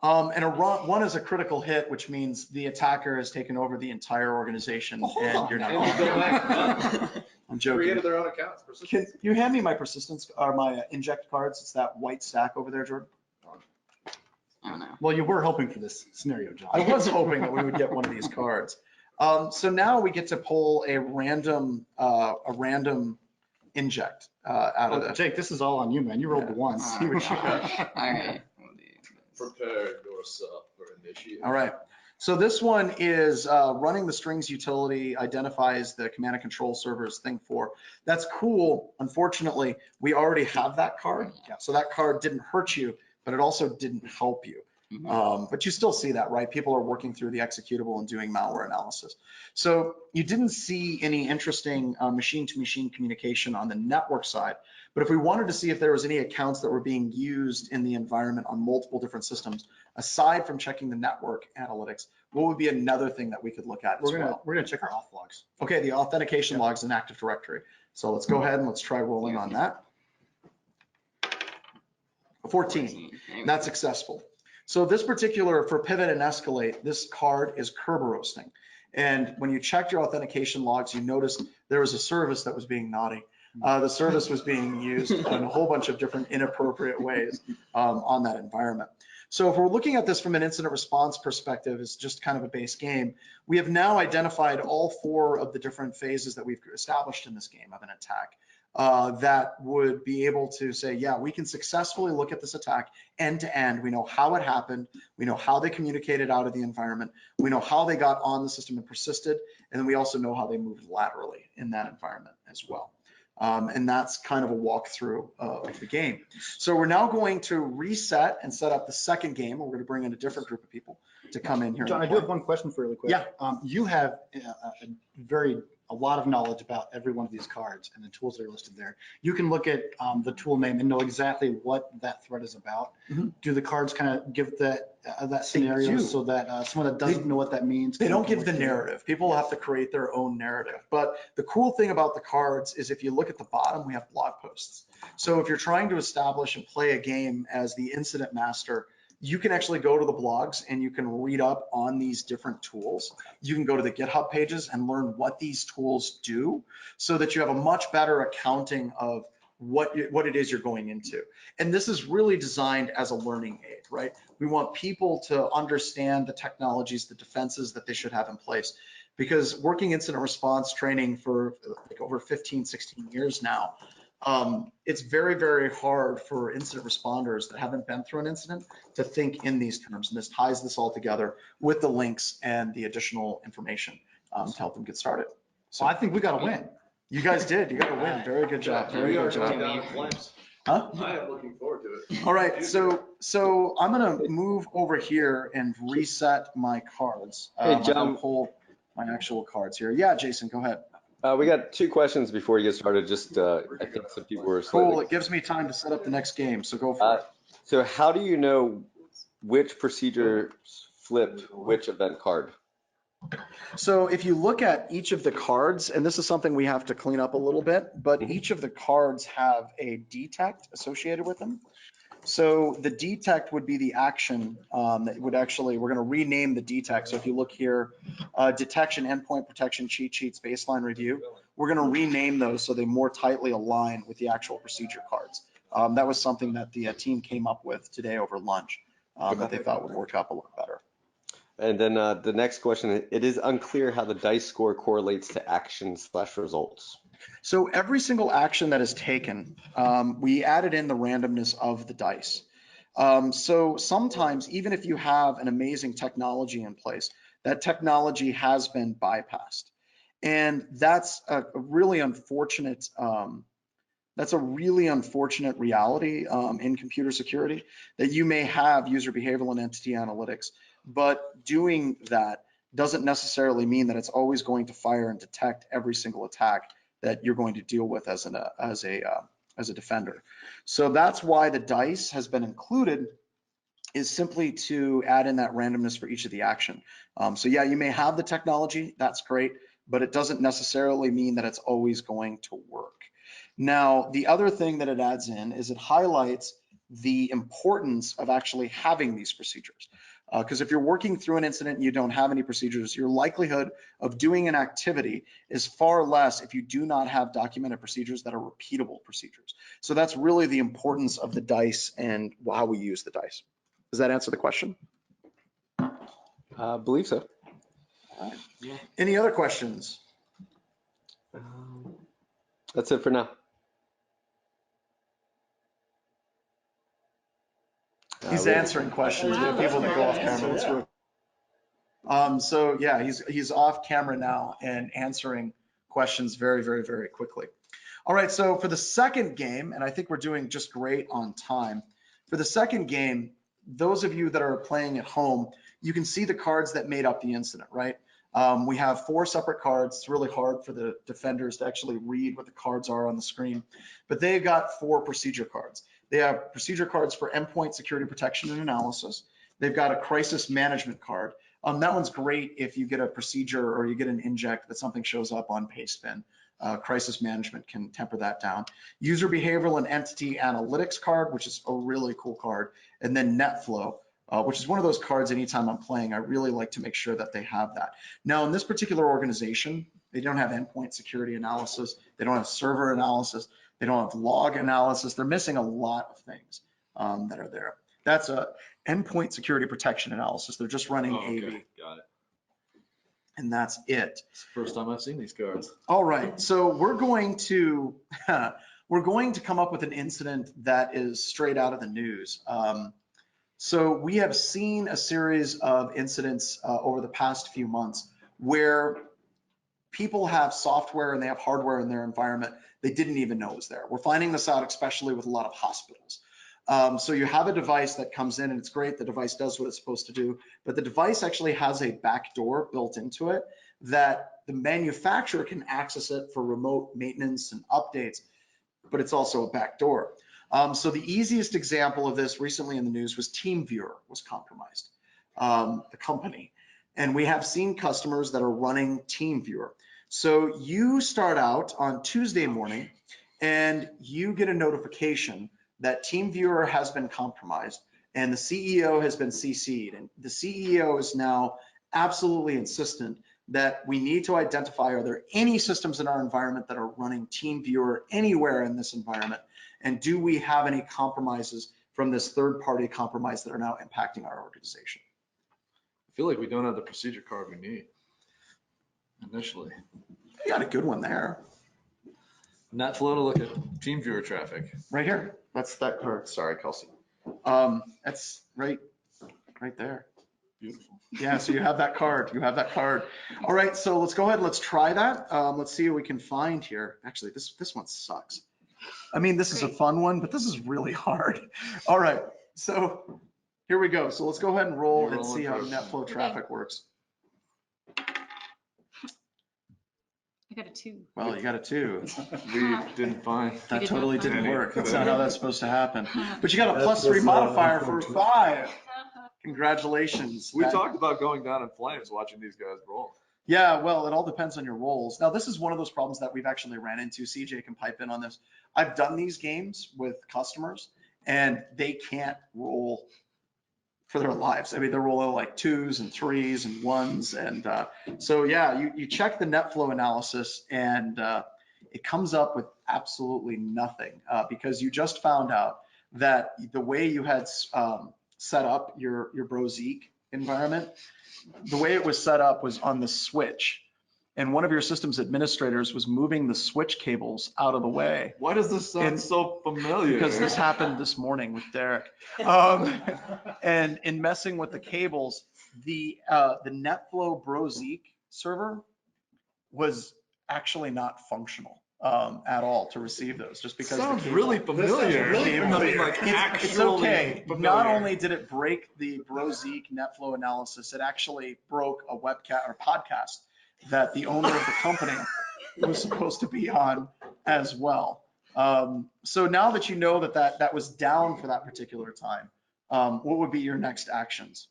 And a 1 is a critical hit, which means the attacker has taken over the entire organization and you're not. I'm joking. Created their own accounts. Can you hand me my persistence or my inject cards? It's that white stack over there, Jordan. I don't know. Well, you were hoping for this scenario, John. I was hoping that we would get one of these cards. So now we get to pull a random inject out of it. Jake, this is all on you, man. You rolled the 1. See what you got. All right. Prepare yourself for initiation. All right. So this one is running the strings utility, identifies the command and control servers thing 4. That's cool. Unfortunately, we already have that card. So that card didn't hurt you, but it also didn't help you. But you still see that, right? People are working through the executable and doing malware analysis. So you didn't see any interesting machine-to-machine communication on the network side. But if we wanted to see if there was any accounts that were being used in the environment on multiple different systems, aside from checking the network analytics, what would be another thing that we could look at as well? We're gonna check our auth logs. Okay, the authentication logs in Active Directory. So let's go ahead and let's try rolling on that. 14, that's successful. So this particular, for pivot and escalate, this card is Kerberoasting. And when you checked your authentication logs, you noticed there was a service that was being naughty. The service was being used in a whole bunch of different inappropriate ways on that environment. So if we're looking at this from an incident response perspective, it's just kind of a base game. We have now identified all 4 of the different phases that we've established in this game of an attack that would be able to say, yeah, we can successfully look at this attack end to end. We know how it happened. We know how they communicated out of the environment. We know how they got on the system and persisted. And then we also know how they move laterally in that environment as well. And that's kind of a walkthrough of the game. So we're now going to reset and set up the second game. We're going to bring in a different group of people to come in here. John, I do have one question for you really quick. Yeah. You have a lot of knowledge about every one of these cards and the tools that are listed there. You can look at the tool name and know exactly what that thread is about. Mm-hmm. Do the cards kind of give that scenario so that someone that doesn't know what that means? They don't give the narrative. People have to create their own narrative. But the cool thing about the cards is if you look at the bottom, we have blog posts. So if you're trying to establish and play a game as the incident master, you can actually go to the blogs and you can read up on these different tools. You can go to the GitHub pages and learn what these tools do so that you have a much better accounting of what it is you're going into. And this is really designed as a learning aid, right? We want people to understand the technologies, the defenses that they should have in place. Because working incident response training for like over 15, 16 years now, it's very, very hard for incident responders that haven't been through an incident to think in these terms. And this ties this all together with the links and the additional information to help them get started. So I think we got to win. You guys did. You got to win. Very good job. Very good job. Huh? I am looking forward to it. All right. So I'm going to move over here and reset my cards. Hey, John. I'm going to pull my actual cards here. Yeah, Jason, go ahead. We got 2 questions before you get started. Just, I think some people were Cool. It gives me time to set up the next game. So go for it. So how do you know which procedure flipped which event card? So if you look at each of the cards, and this is something we have to clean up a little bit, but each of the cards have a detect associated with them. So the detect would be the action that would actually, we're going to rename the detect. So if you look here, detection, endpoint protection, cheat sheets, baseline review, we're going to rename those so they more tightly align with the actual procedure cards. That was something that the team came up with today over lunch that they thought would work out a little better. And then the next question, it is unclear how the dice score correlates to actions/results. So every single action that is taken, we added in the randomness of the dice. So sometimes, even if you have an amazing technology in place, that technology has been bypassed. And that's a really unfortunate, reality in computer security, that you may have user behavioral and entity analytics, but doing that doesn't necessarily mean that it's always going to fire and detect every single attack that you're going to deal with as a defender. So that's why the dice has been included, is simply to add in that randomness for each of the action. So yeah, you may have the technology, that's great, but it doesn't necessarily mean that it's always going to work. Now, the other thing that it adds in is it highlights the importance of actually having these procedures. Because if you're working through an incident and you don't have any procedures, your likelihood of doing an activity is far less if you do not have documented procedures that are repeatable procedures. So that's really the importance of the dice and how we use the dice. Does that answer the question? I believe so. Yeah. Any other questions? That's it for now. He's answering questions. We have people that go off camera. So yeah, he's off camera now and answering questions very, very, very quickly. All right, so for the second game, and I think we're doing just great on time. For the second game, those of you that are playing at home, you can see the cards that made up the incident, right? We have 4 separate cards. It's really hard for the defenders to actually read what the cards are on the screen, but they've got 4 procedure cards. They have procedure cards for endpoint security protection and analysis. They've got a crisis management card. That one's great if you get a procedure or you get an inject that something shows up on pastebin. Crisis management can temper that down. User behavioral and entity analytics card, which is a really cool card. And then NetFlow, which is one of those cards anytime I'm playing, I really like to make sure that they have that. Now, in this particular organization, they don't have endpoint security analysis. They don't have server analysis. They don't have log analysis. They're missing a lot of things that are there. That's a endpoint security protection analysis. They're just running AV. Got it. And that's it. It's the first time I've seen these cards. All right, so we're going to come up with an incident that is straight out of the news. So we have seen a series of incidents over the past few months where people have software and they have hardware in their environment they didn't even know was there. We're finding this out, especially with a lot of hospitals. So you have a device that comes in and it's great. The device does what it's supposed to do, but the device actually has a backdoor built into it that the manufacturer can access it for remote maintenance and updates, but it's also a backdoor. So the easiest example of this recently in the news was TeamViewer was compromised, the company. And we have seen customers that are running TeamViewer. So you start out on Tuesday morning and you get a notification that TeamViewer has been compromised and the CEO has been CC'd. And the CEO is now absolutely insistent that we need to identify, are there any systems in our environment that are running TeamViewer anywhere in this environment? And do we have any compromises from this third-party compromise that are now impacting our organization? I feel like we don't have the procedure card we need initially. You got a good one there. NetFlow to look at TeamViewer traffic. Right here. That's that card. Sorry, Kelsey. That's right there. Beautiful. Yeah, so you have that card. You have that card. All right, so let's go ahead and let's try that. Let's see what we can find here. Actually, this one sucks. I mean, this is a fun one, but this is really hard. All right, so here we go. So let's go ahead and roll and see how NetFlow traffic works. I got a 2. Well, you got a 2. We didn't find. That totally didn't work. That's not how that's supposed to happen. But you got a That's +3 modifier for unfortunate. 5. Congratulations. We talked about going down in flames watching these guys roll. Yeah, well, it all depends on your roles. Now, this is one of those problems that we've actually ran into. CJ can pipe in on this. I've done these games with customers and they can't roll for their lives. I mean, they're rolling like 2s and 3s and 1s. And so, yeah, you check the NetFlow analysis and it comes up with absolutely nothing because you just found out that the way you had set up your Brozeek environment, the way it was set up was on the switch. And one of your systems administrators was moving the switch cables out of the way. Why does this sound so familiar? Because this happened this morning with Derek. And in messing with the cables, the NetFlow Brozeek server was actually not functional at all to receive those, just because sounds the cable, really familiar. Really familiar. Like It's okay. familiar. Not only did it break the Brozeek NetFlow analysis, it actually broke a webcast or podcast that the owner of the company was supposed to be on as well. So now that you know that was down for that particular time, what would be your next actions?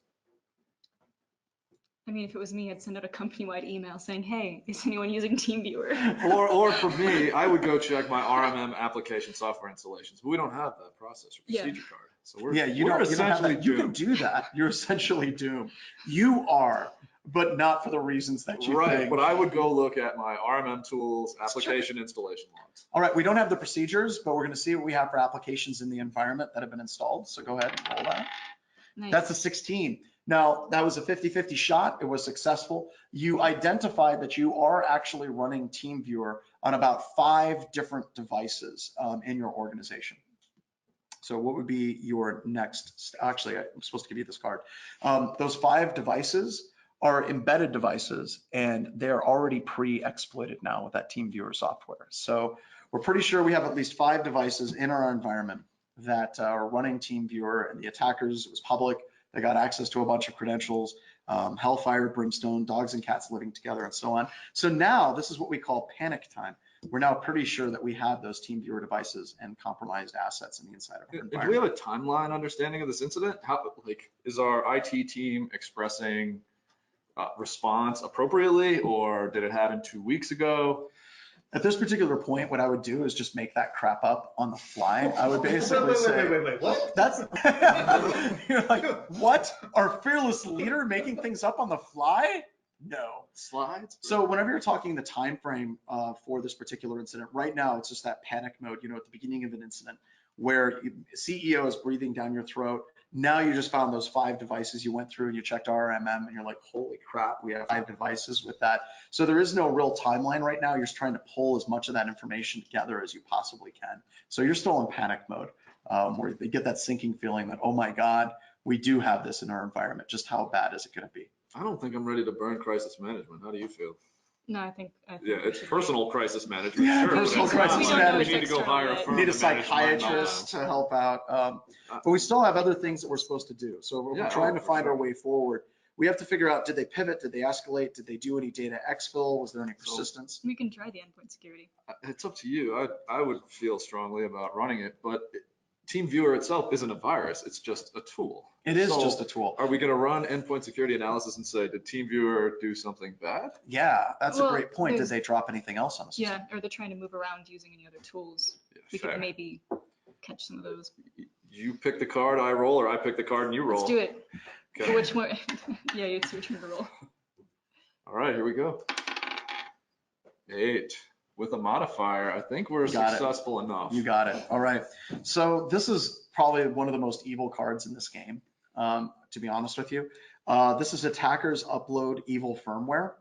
I mean, if it was me, I'd send out a company-wide email saying, hey, is anyone using TeamViewer? Or for me, I would go check my RMM application software installations, but we don't have that process or procedure card. So we're You don't have that. You can do that. You're essentially doomed. You are, but not for the reasons that you think. But I would go look at my RMM tools application installation logs. All right, we don't have the procedures, but we're going to see what we have for applications in the environment that have been installed. So go ahead and roll that. Nice. That's a 16. Now, that was a 50-50 shot. It was successful. You identified that you are actually running TeamViewer on about 5 different devices in your organization. So what would be your next? Actually, I'm supposed to give you this card. Those 5 devices are embedded devices, and they're already pre-exploited now with that TeamViewer software. So we're pretty sure we have at least 5 devices in our environment that are running TeamViewer, and the attackers, it was public. They got access to a bunch of credentials, Hellfire, Brimstone, dogs and cats living together, and so on. So now this is what we call panic time. We're now pretty sure that we have those TeamViewer devices and compromised assets in the inside of our environment. Do we have a timeline understanding of this incident? How, is our IT team expressing response appropriately, or did it happen 2 weeks ago? At this particular point, what I would do is just make that crap up on the fly. I would basically say, wait, what? That's, you're like, what? Our fearless leader making things up on the fly? No. Slides? So whenever you're talking the time frame for this particular incident, right now it's just that panic mode, at the beginning of an incident where CEO is breathing down your throat. Now you just found those 5 devices, you went through and you checked RMM and you're like, holy crap, we have 5 devices with that. So there is no real timeline right now. You're just trying to pull as much of that information together as you possibly can. So you're still in panic mode where they get that sinking feeling that, oh my God, we do have this in our environment. Just how bad is it going to be? I don't think I'm ready to burn crisis management. How do you feel? No, I think Yeah, we it's should personal crisis management. Yeah, Sure, but personal it's not crisis like management. We need to go hire a You firm You need a to manage my psychiatrist to help out. But we still have other things that we're supposed to do. So we're Yeah, trying to for find our sure. way forward. We have to figure out, did they pivot? Did they escalate? Did they do any data exfil? Was there any persistence? We can try the endpoint security. It's up to you. I would feel strongly about running it, but TeamViewer itself isn't a virus. It's just a tool. It is So, just a tool. Are we going to run endpoint security analysis and say, did TeamViewer do something bad? Yeah, that's a Well, great point. Did there's- they drop anything else on the system? Yeah, or they're trying to move around using any other tools. Yeah, We fair. could maybe catch some of those. You pick the card, I roll, or I pick the card and you roll. Let's do it. Okay. For which one? Yeah, it's your turn to roll. All right, here we go. 8 with a modifier. I think we're Got it. successful enough. You got it. All right. So this is probably one of the most evil cards in this game, to be honest with you. This is attackers upload evil firmware.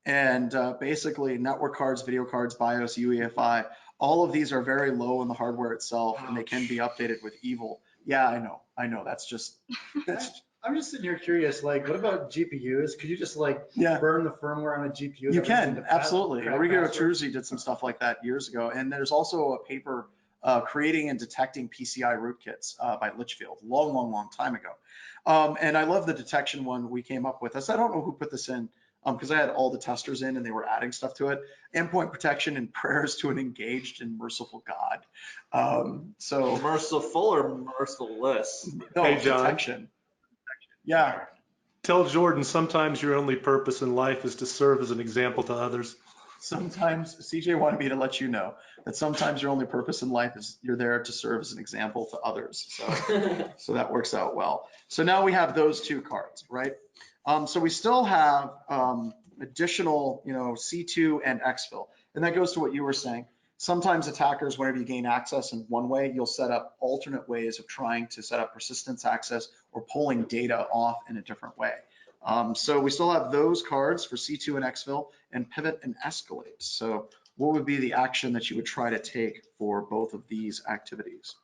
And basically network cards, video cards, BIOS, UEFI, all of these are very low in the hardware itself, and they can be updated with evil. Yeah, I know. That's I'm just sitting here curious, like, what about GPUs? Could you just like yeah. burn the firmware on a GPU? You that runs can, into absolutely. crack Rigo passwords? Truzzi did some stuff like that years ago. And there's also a paper creating and detecting PCI rootkits by Litchfield, long time ago. And I love the detection one we came up with. I don't know who put this in, because I had all the testers in and they were adding stuff to it. Endpoint protection and prayers to an engaged and merciful God. So Merciful or merciless? no, Hey, John. detection. Yeah. Tell Jordan sometimes your only purpose in life is to serve as an example to others. Sometimes CJ wanted me to let you know that sometimes your only purpose in life is you're there to serve as an example to others. So that works out well. So now we have those two cards, right? So we still have additional, C2 and exfil. And that goes to what you were saying. Sometimes attackers, whenever you gain access in one way, you'll set up alternate ways of trying to set up persistence access or pulling data off in a different way. So we still have those cards for C2 and exfil and pivot and escalate. So what would be the action that you would try to take for both of these activities?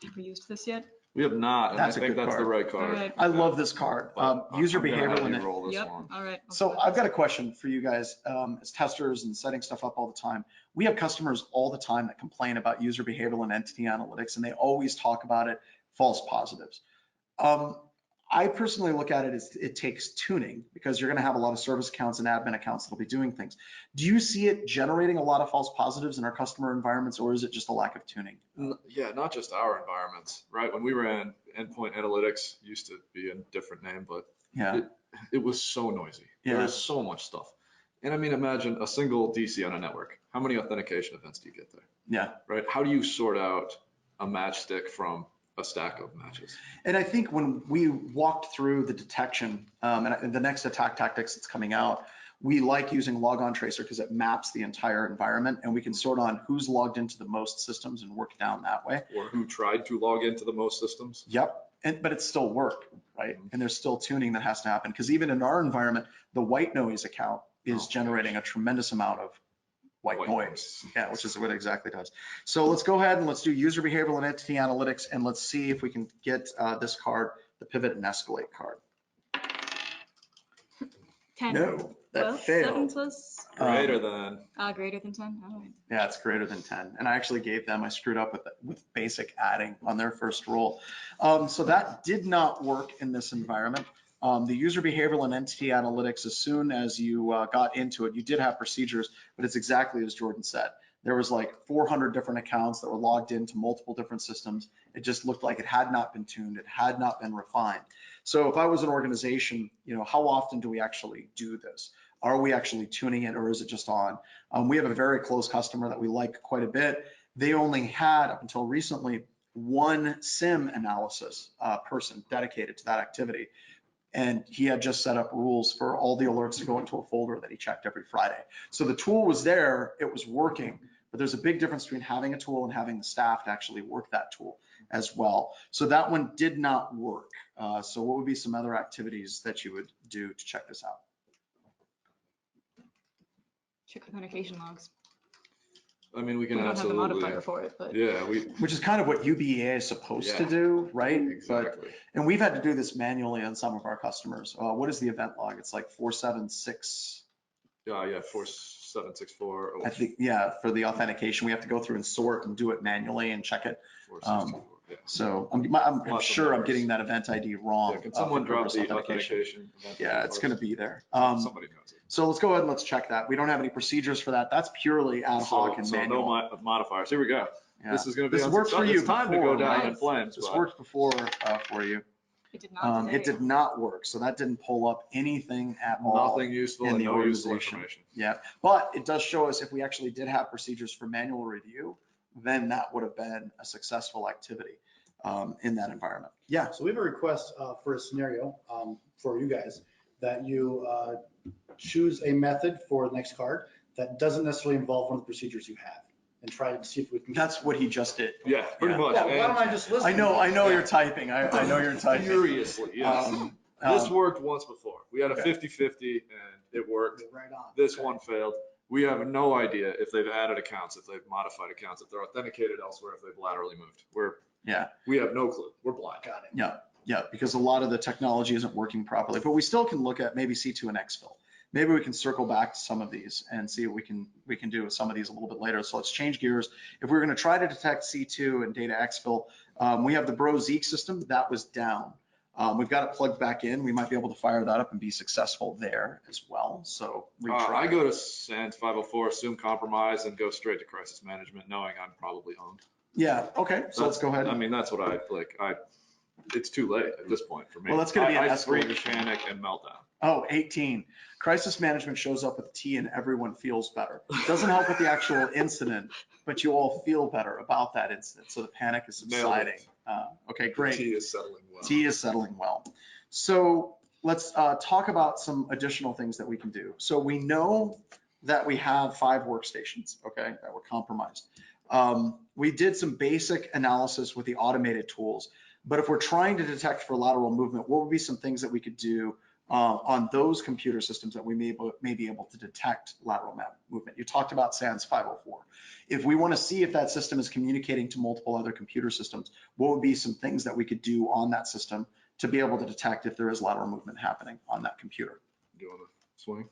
Have we used this yet? We have not, and That's I a think good that's the card. right card. All right. I love this card. But User I'm gonna behavior have you limit. roll this Yep. one. All right. So I've got a question for you guys as testers and setting stuff up all the time. We have customers all the time that complain about user behavioral and entity analytics, and they always talk about it, false positives. I personally look at it as it takes tuning, because you're going to have a lot of service accounts and admin accounts that'll be doing things. Do you see it generating a lot of false positives in our customer environments, or is it just a lack of tuning? Yeah, not just our environments, right? When we ran endpoint analytics, used to be a different name, but Yeah. it was so noisy. Yeah. There was so much stuff. And I mean, imagine a single DC on a network. How many authentication events do you get there? Yeah. Right? How do you sort out a matchstick from a stack of matches? And I think when we walked through the detection and the next attack tactics that's coming out, we like using logon tracer because it maps the entire environment, and we can sort on who's logged into the most systems and work down that way. Or who tried to log into the most systems? Yep. But it's still work, right? And there's still tuning that has to happen, because even in our environment, the white noise account is generating a tremendous amount of white noise. Yeah, which is what it exactly does. So let's go ahead and let's do user behavioral and entity analytics, and let's see if we can get this card, the pivot and escalate card. 10. No, that Well, failed. 7 plus. Greater than. Greater than 10. All right. Yeah, it's greater than 10. And I actually gave them, I screwed up with basic adding on their first roll. So that did not work in this environment. The user behavioral and entity analytics, as soon as you got into it, you did have procedures, but it's exactly as Jordan said. There was like 400 different accounts that were logged into multiple different systems. It just looked like it had not been tuned. It had not been refined. So if I was an organization, how often do we actually do this? Are we actually tuning it, or is it just on? We have a very close customer that we like quite a bit. They only had, up until recently, one SIM analysis person dedicated to that activity. And he had just set up rules for all the alerts to go into a folder that he checked every Friday. So the tool was there, it was working, but there's a big difference between having a tool and having the staff to actually work that tool as well. So that one did not work. So what would be some other activities that you would do to check this out? Check authentication logs. I mean, we can We don't have a absolutely. modifier for it, but Yeah, Which is kind of what UBA is supposed to do, right? exactly. And we've had to do this manually on some of our customers. What is the event log? It's like 476. Yeah, 4764. I think, yeah, for the authentication, we have to go through and sort and do it manually and check it. 464, yeah. So I'm Lots of sure I'm numbers. getting that event ID wrong. Yeah, can someone for drop purpose the authentication. authentication? event Yeah, ID it's first? going to be there. Somebody knows it. So let's go ahead and let's check that. We don't have any procedures for that. That's purely ad hoc and So no manual. modifiers. Here we go. Yeah. This is going to be This worked for you It's time to before, go down right? in flames. This but worked before for you. It did not today. It did not work. So that didn't pull up anything at all. Nothing useful in and the no useful organization. information. Yeah, but it does show us if we actually did have procedures for manual review, then that would have been a successful activity in that environment. Yeah. So we have a request for a scenario for you guys that you choose a method for the next card that doesn't necessarily involve one of the procedures you have and try to see if we can. That's what he just did. Yeah, pretty much. Yeah, why don't I just listen? I know Yeah. you're typing. I know you're typing. Furiously, yes. This worked once before. We had a Okay. 50-50 and it worked. Right on. This Okay. one failed. We have no idea if they've added accounts, if they've modified accounts, if they're authenticated elsewhere, if they've laterally moved. We have no clue. We're blind. Got it. Yeah, because a lot of the technology isn't working properly, but we still can look at maybe C2 and exfil. Maybe we can circle back to some of these and see what we can do with some of these a little bit later. So let's change gears. If we're going to try to detect C2 and data exfil, we have the Bro Zeek system that was down. We've got it plugged back in. We might be able to fire that up and be successful there as well. So retry. I go to SANS 504, assume compromise, and go straight to crisis management, knowing I'm probably owned. Yeah. Okay. So let's go ahead. I mean, that's what I like. It's too late at this point for me. Well, that's going to be an I freak, escalation. panic, and meltdown. Oh, 18. Crisis management shows up with T and everyone feels better. Doesn't help with the actual incident, but you all feel better about that incident. So the panic is subsiding. Okay, great. T is settling well. T is settling well. So let's talk about some additional things that we can do. So we know that we have 5 workstations, okay, that were compromised. We did some basic analysis with the automated tools, but if we're trying to detect for lateral movement, what would be some things that we could do on those computer systems that we may be able to detect lateral movement? You talked about SANS 504. If we want to see if that system is communicating to multiple other computer systems, what would be some things that we could do on that system to be able to detect if there is lateral movement happening on that computer? Do you want to swing?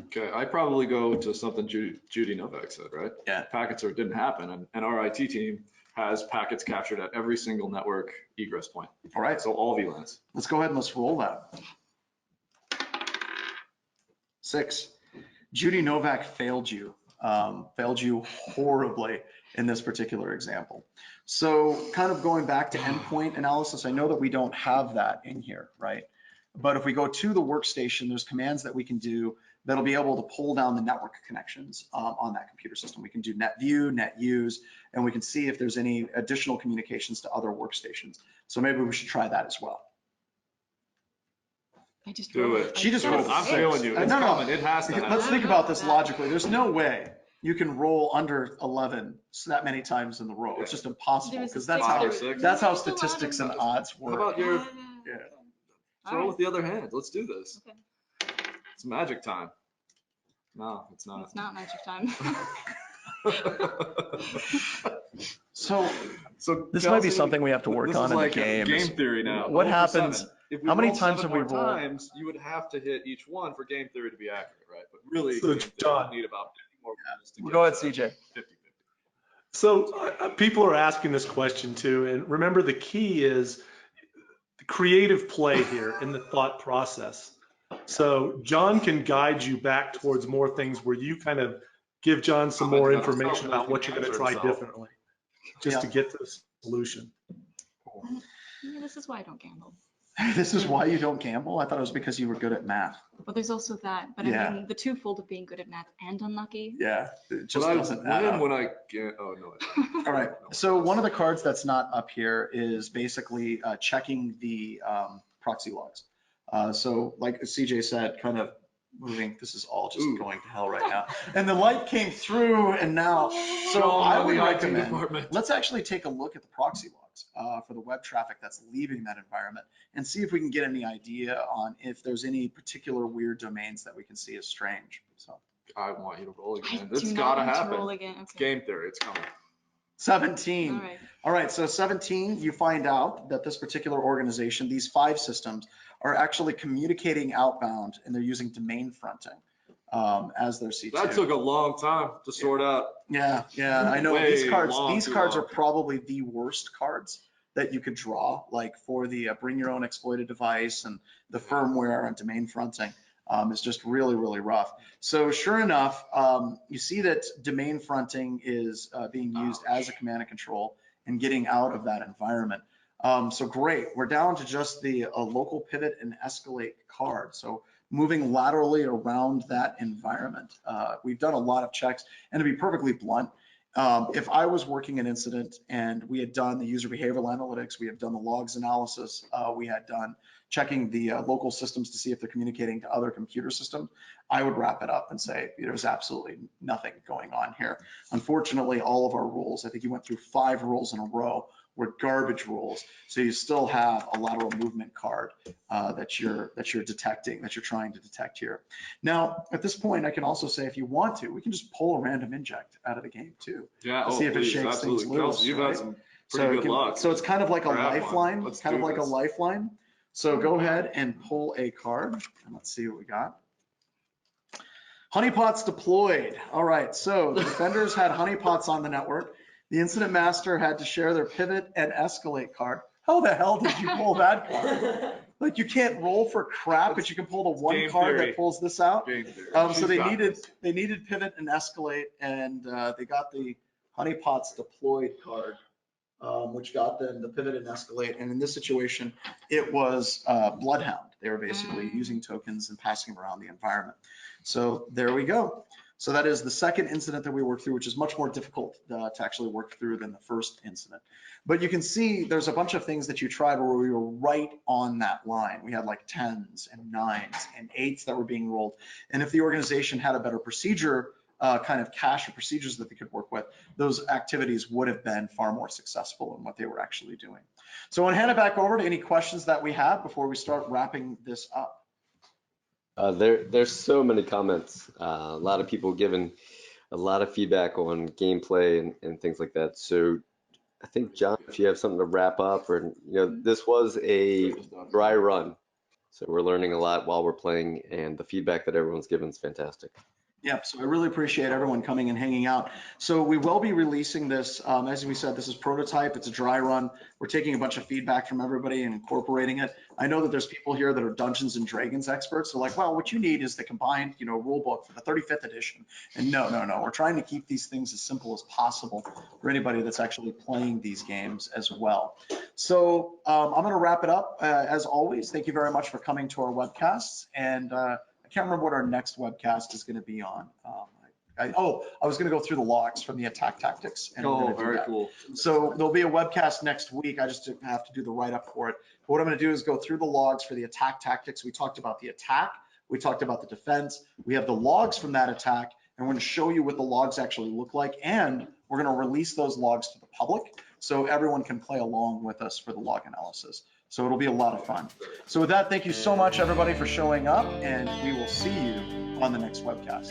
Okay, I probably go to something Judy Novak said, right? Yeah. Packet sort didn't happen, and our IT team has packets captured at every single network egress point. All right, So all VLANs. let's go ahead and let's roll that. 6. Judy Novak failed you horribly in this particular example. So kind of going back to endpoint analysis, I know that we don't have that in here, right? But if we go to the workstation, there's commands that we can do that'll be able to pull down the network connections on that computer system. We can do net view, net use, and we can see if there's any additional communications to other workstations. So maybe we should try that as well. I just Do rolled- it. She just I rolled said I'm six. feeling you. It's No. coming. It has to happen. Let's think I don't about know this that. logically. There's no way you can roll under 11 that many times in the row. It's just impossible There's a because 6 5 or or 6. that's how There's still statistics and others. odds How work. about your Yeah. throw Alright. with the other hand? Let's do this. Okay. It's magic time. No, it's not. It's not magic time. So So this might be Kelsey, something we have to work this on is in the like game. game theory now. What 0 for happens- 7. If we how many roll times 7 have we more rolled? times, you would have to hit each one for game theory to be accurate, right? But really, So, game theory John. would need about 50 more rolls to get Go ahead, to CJ. 50-50. So people are asking this question too, and remember the key is the creative play here in the thought process. So John can guide you back towards more things where you kind of give John some more information about what you're going to try differently, just to get to the solution. Yeah, this is why I don't gamble. This is why you don't gamble? I thought it was because you were good at math. Well, there's also that, but Yeah. I mean, the twofold of being good at math and unlucky. Yeah, it just But I doesn't add win up. when I get. Oh no. I don't. All right, so one of the cards that's not up here is basically checking the proxy logs. So like CJ said, kind of moving, this is all just Ooh. going to hell right now. And the light came through and now, so John I on would the IT recommend, department. let's actually take a look at the proxy logs for the web traffic that's leaving that environment and see if we can get any idea on if there's any particular weird domains that we can see as strange. So I want you to roll I again. do It's not gotta want to happen. roll again. It's Okay. game theory. It's coming. 17. All right. All right, so 17, you find out that this particular organization, these 5 systems, are actually communicating outbound and they're using domain fronting. as their C2. That took a long time to sort out. Yeah, I know. Way These cards too are long. probably the worst cards that you could draw, like for the bring your own exploited device and the firmware and domain fronting. Is just really, really rough. So sure enough, you see that domain fronting is being used as a command and control and getting out of that environment. So great, we're down to just the local pivot and escalate card. So moving laterally around that environment. We've done a lot of checks, and to be perfectly blunt, if I was working an incident and we had done the user behavioral analytics, we have done the logs analysis, we had done checking the local systems to see if they're communicating to other computer systems, I would wrap it up and say there's absolutely nothing going on here. Unfortunately, all of our rules, I think you went through 5 rules in a row, were garbage rules. So you still have a lateral movement card that you're detecting, that you're trying to detect here. Now, at this point, I can also say if you want to, we can just pull a random inject out of the game too. Yeah, See if it shakes absolutely. things loose. Kelsey, you've right? had some pretty good luck. So it's kind of like a lifeline. Let's kind of do like this. a lifeline. So go ahead and pull a card, and let's see what we got. Honeypots deployed. All right, so the defenders had honeypots on the network. The incident master had to share their pivot and escalate card. How the hell did you pull that card? Like, you can't roll for crap, but you can pull the one Game card theory. that pulls this out. Game theory. So She's they got this. needed pivot and escalate, and they got the honeypots deployed card, which got them the pivot and escalate. And in this situation, it was Bloodhound. They were basically using tokens and passing them around the environment. So there we go. So that is the second incident that we worked through, which is much more difficult to actually work through than the first incident. But you can see there's a bunch of things that you tried where we were right on that line. We had like 10s and 9s and 8s that were being rolled. And if the organization had a better procedure, kind of cache of procedures that they could work with, those activities would have been far more successful in what they were actually doing. So I want to hand it back over to any questions that we have before we start wrapping this up. There's so many comments. A lot of people giving a lot of feedback on gameplay and things like that. So I think, John, if you have something to wrap up, or this was a dry run, so we're learning a lot while we're playing, and the feedback that everyone's given is fantastic. Yep, so I really appreciate everyone coming and hanging out. So we will be releasing this, as we said, this is prototype, it's a dry run. We're taking a bunch of feedback from everybody and incorporating it. I know that there's people here that are Dungeons and Dragons experts. So like, well, what you need is the combined, rule book for the 35th edition. And no, we're trying to keep these things as simple as possible for anybody that's actually playing these games as well. So I'm gonna wrap it up. As always, thank you very much for coming to our webcasts. And I can't remember what our next webcast is going to be on. I was going to go through the logs from the attack tactics. And Very cool. So there'll be a webcast next week. I just have to do the write-up for it. But what I'm going to do is go through the logs for the attack tactics. We talked about the attack. We talked about the defense. We have the logs from that attack, and we're going to show you what the logs actually look like. And we're going to release those logs to the public so everyone can play along with us for the log analysis. So it'll be a lot of fun. So with that, thank you so much, everybody, for showing up, and we will see you on the next webcast.